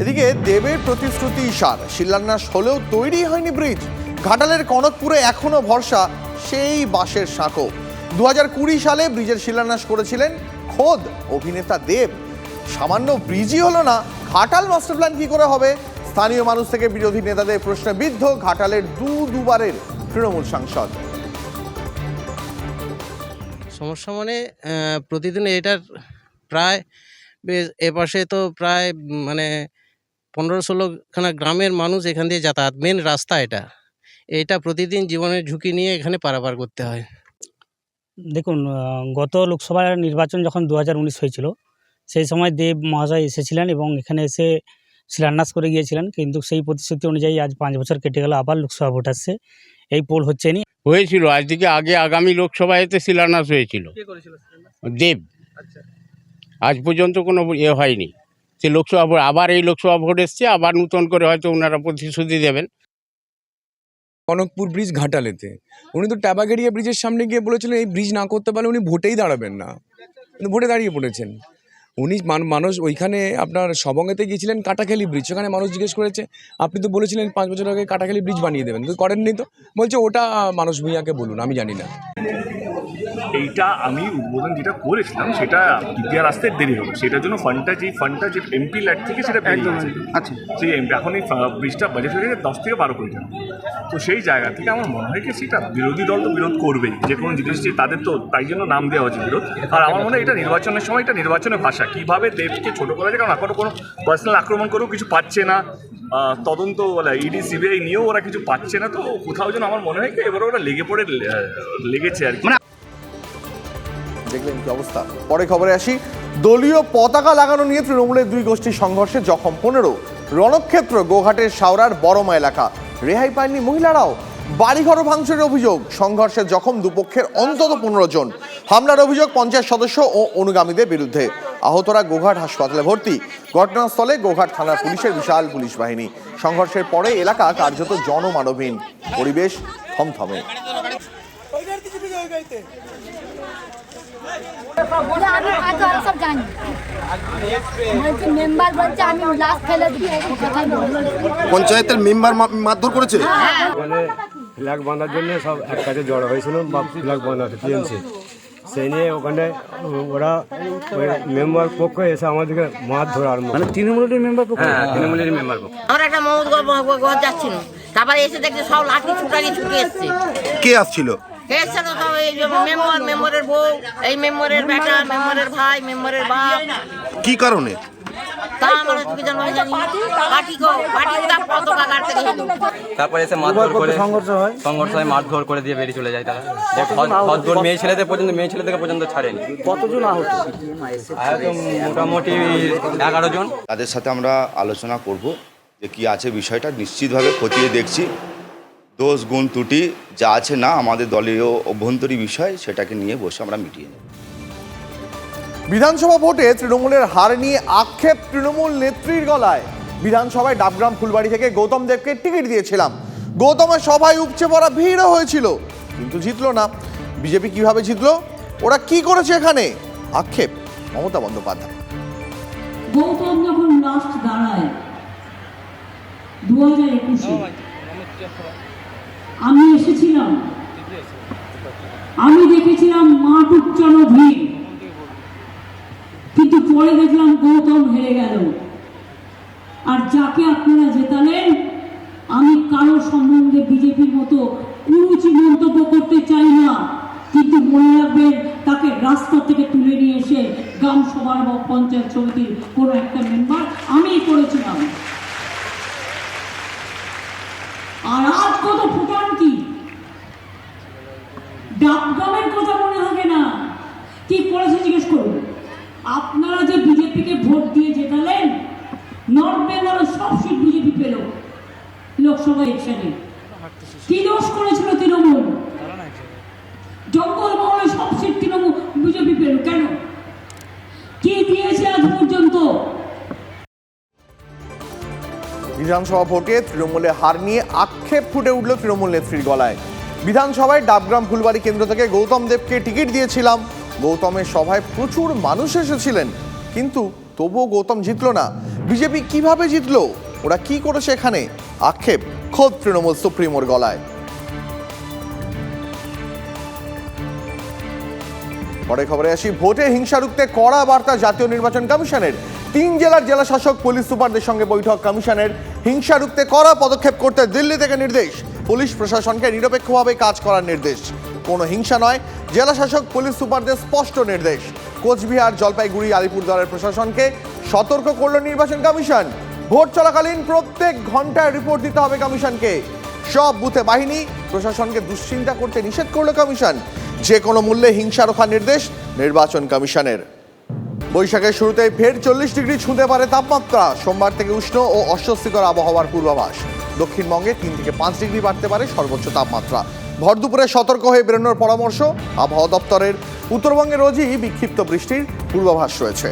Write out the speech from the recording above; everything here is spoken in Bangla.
এদিকে দেবের প্রতিশ্রুতি ইশার শিলান্যাস হলেও তৈরি হয়নি ব্রিজ। ঘাটালের কনকপুরে এখনো ভরসা সেই বাঁশের সাঁকো। 2020 সালে ব্রিজের শিলান্যাস করেছিলেন খোদ অভিনেতা দেব। সামান্য ব্রিজই হলো না, ঘাটাল মাস্টার প্ল্যান কি করে হবে? স্থানীয় মানুষ থেকে বিরোধী নেতাদের প্রশ্নে বিদ্ধ ঘাটালের দুবারের তৃণমূল সাংসদ। সমস্যা মানে প্রতিদিন এটার প্রায় এপাশে তো প্রায় 15-16 খানা গ্রামের মানুষ এখান দিয়ে যাতায়াত, মেন রাস্তা এটা প্রতিদিন জীবনের ঝুঁকি নিয়ে এখানে পারাপার করতে হয়। দেখুন, গত লোকসভা নির্বাচন যখন 2019 হয়েছিল সেই সময় দেব মহাশয় এসেছিলেন এবং এখানে এসে শিলান্যাস করে গিয়েছিলেন, কিন্তু সেই প্রতিশ্রুতি অনুযায়ী আজ 5 বছর কেটে গেল, আবার লোকসভা ভোট আসছে, এই পোল হচ্ছেনি। হয়েছিল আজকে আগে আগামী লোকসভায় এতে শিলান্যাস হয়েছিল দেব। আজ পর্যন্ত কোনো হয়নি। সে লোকসভা ভোট, আবার এই লোকসভা ভোট এসছে, আবার নতুন করে হয়তো ওনারা প্রতিশ্রুতি দেবেন। কনকপুর ব্রিজ ঘাটালেতে উনি তো টাবাগেরিয়া ব্রিজের সামনে গিয়ে বলেছিলেন এই ব্রিজ না করতে পারলে উনি ভোটেই দাঁড়াবেন না, কিন্তু ভোটে দাঁড়িয়ে পড়েছেন উনি। মানুষ ওইখানে আপনার সবঙ্গেতে গিয়েছিলেন কাটাখালি ব্রিজ, সেখানে মানুষ জিজ্ঞেস করেছে আপনি তো বলেছিলেন 5 বছর আগে কাটাখালি ব্রিজ বানিয়ে দেবেন, কিন্তু করেননি। তো বলছে ওটা মানুষ ভূঁইয়াকে বলুন, আমি জানি না। এইটা আমি উদ্বোধন যেটা করেছিলাম সেটা দ্বিতীয় রাস্তায় দেরি হবে, সেটার জন্য ফান্ডটা যে এমপি ল্যাট থেকে সেটা বেরিয়ে গেছে। আচ্ছা, সেই এখন এই ব্রিজটা বাজেট হয়ে গেছে 10 থেকে 12 কোটি টাকা। তো সেই জায়গা থেকে আমার মনে হয় কি সেটা বিরোধী দল তো বিরোধ করবেই, যে কোনো জিনিস তাদের তো তাই জন্য নাম দেওয়া হচ্ছে বিরোধ। আর আমার মনে হয় এটা নির্বাচনের সময়, এটা নির্বাচনের ভাষা কীভাবে দেবকে ছোটো করা যায়, কারণ এখনও কোনো পার্সোনাল আক্রমণ করেও কিছু পাচ্ছে না, তদন্ত ইডি সিবিআই নিয়েও ওরা কিছু পাচ্ছে না। তো কোথাও যেন আমার মনে হয় কি এবারে ওরা লেগেছে আর কি। দেখলেন কি অবস্থা। পরে খবরে আসি। দলীয় পতাকা লাগানো নিয়ে তৃণমূলের দুই গোষ্ঠীর সংঘর্ষে জখম 15। রণক্ষেত্র গোঘাটের শাওরার বড়মা এলাকা। রেহাই পায়নি মহিলারাও। বাড়িঘর ভাঙচুরের অভিযোগ। সংঘর্ষে জখম দুপক্ষের অন্তত 15 জন। হামলার অভিযোগ পঞ্চায়েত সদস্য ও অনুগামীদের বিরুদ্ধে। আহতরা গোঘাট হাসপাতালে ভর্তি। ঘটনাস্থলে গোঘাট থানার পুলিশের বিশাল পুলিশ বাহিনী। সংঘর্ষের পরে এলাকা কার্যত জনমানবহীন, পরিবেশ থমথমে। পঞ্চায়েতের মেম্বার মারধর করেছে। ফ্ল্যাগ বাঁধার জন্য সব এক কাছে জড়ো হয়েছিল বা ফ্ল্যাগ বাঁধাতে টিএমসি, সেই নিয়ে ওখানে ওরা মেম্বার পক্ষ এসে আমাদেরকে মারধর আরম্ভ। তৃণমূলের মেম্বার পক্ষ? তৃণমূলের মেম্বার পক্ষ। আমরা একটা মমদ যাচ্ছিল, তারপরে এসে দেখছি সব লাঠি ছুটে এসছে। কে আসছিল? এসছে তো সব এই মেম্বারের বউ, এই মেম্বারের বেটা, মেম্বারের ভাই, মেম্বারের বাপ। কি কারণে? তারপরে এসে মারধর করে সংঘর্ষ হয়, মারধর করে দিয়ে বেরিয়ে চলে যায় তারা। মেয়ে ছেলেদের পর্যন্ত ছাড়েনি। কতজন আহত? মোটামুটি 11 জন। তাদের সাথে আমরা আলোচনা করব যে কি আছে বিষয়টা, নিশ্চিতভাবে খতিয়ে দেখছি। দোষ গুণ ত্রুটি যা আছে না আমাদের দলীয় অভ্যন্তরীণ বিষয়, সেটাকে নিয়ে বসে আমরা মিটিয়ে নেব। বিধানসভা ভোটে তৃণমূলের হার নিয়ে আক্ষেপ তৃণমূল নেত্রীর গলায়। বিধানসভায় ডাবগ্রাম ফুলবাড়ি থেকে গৌতম দেবকে টিকিট দিয়েছিলাম। গৌতমের সভায় উপচে পড়া ভিড়ও হয়েছিল, কিন্তু জিতলো না। বিজেপি কিভাবে জিতলো? ওরা কি করেছে এখানে? আক্ষেপ মমতা বন্দ্যোপাধ্যায়। গৌতম যখন লাস্ট দাঁড়ায় 2021-এ, আমি এসেছিলাম, আমি দেখেছিলাম মাঠ উচ্চানো ভিড়, কিন্তু পরে দেখলাম গৌতম হেরে গেল। আর যাকে আপনারা জেতালেন, আমি কারো সম্বন্ধে বিজেপির মতো কুরুচি মন্তব্য করতে চাই না, কিন্তু মনে রাখবেন তাকে রাস্তা থেকে তুলে নিয়ে এসে গ্রাম সভার বা পঞ্চায়েত সমিতির কোনো একটা মেম্বার আমিই করেছিলাম। আর আজ কত ফুটান কি ডাবগ্রামের কথা মনে হবে না, কি করেছে জিজ্ঞেস করুন। আপনারা যে বিজেপিকে ভোট দিয়ে জেতালেন, নর্থ বেঙ্গলের সব সিট বিজেপি পেল লোকসভা ইলেকশনে। কি দোষ করেছিল তৃণমূল? জঙ্গলমহলে সব সিট তৃণমূল বিজেপি পেল কেন? কি দিয়েছে আজ পর্যন্ত? বিধানসভা ভোটে তৃণমূলের হার নিয়ে আক্ষেপ ফুটে উঠল তৃণমূল নেত্রীর গলায়। বিধানসভায় ডাবগ্রাম ফুলবাড়ি কেন্দ্র থেকে গৌতম দেবকে টিকিট দিয়েছিলাম। গৌতমের সভায় প্রচুর মানুষ এসেছিলেন, কিন্তু তবুও গৌতম জিতল না। বিজেপি কিভাবে জিতলো, ওরা কি করেছে এখানে, আক্ষেপ খোদ তৃণমূল সুপ্রিমোর গলায়। পরে খবরে আসি, ভোটে হিংসা রুখতে কড়া বার্তা জাতীয় নির্বাচন কমিশনের। 3 জেলার জেলা শাসক পুলিশ সুপারদের সঙ্গে বৈঠক কমিশনের। হিংসা রুখতে কড়া পদক্ষেপ করতে দিল্লি থেকে নির্দেশ, পুলিশ প্রশাসনকে নিরপেক্ষভাবে কাজ করার নির্দেশ। কোনো হিংসা নয়, জেলা শাসক পুলিশ সুপারদের স্পষ্ট নির্দেশ। কোচবিহার, জলপাইগুড়ি, আলিপুরদুয়ারের প্রশাসনকে সতর্ক করল নির্বাচন কমিশন। ভোট চলাকালীন প্রত্যেক ঘন্টায় রিপোর্ট দিতে হবে কমিশনকে। সব বুথে বাহিনী, প্রশাসনকে দুশ্চিন্তা করতে নিষেধ করল কমিশন। যে কোনো মূল্যে হিংসা রক্ষার নির্দেশ নির্বাচন কমিশনের। বৈশাখের শুরুতেই ফের 40 ডিগ্রি ছুঁতে পারে তাপমাত্রা। সোমবার থেকে উষ্ণ ও অস্বস্তিকর আবহাওয়ার পূর্বাভাস। দক্ষিণবঙ্গে 3 থেকে 5 ডিগ্রি বাড়তে পারে সর্বোচ্চ তাপমাত্রা। ভর দুপুরে সতর্ক হয়ে বেরোনোর পরামর্শ আবহাওয়া দপ্তরের। উত্তরবঙ্গে রোজই বিক্ষিপ্ত বৃষ্টির পূর্বাভাস রয়েছে।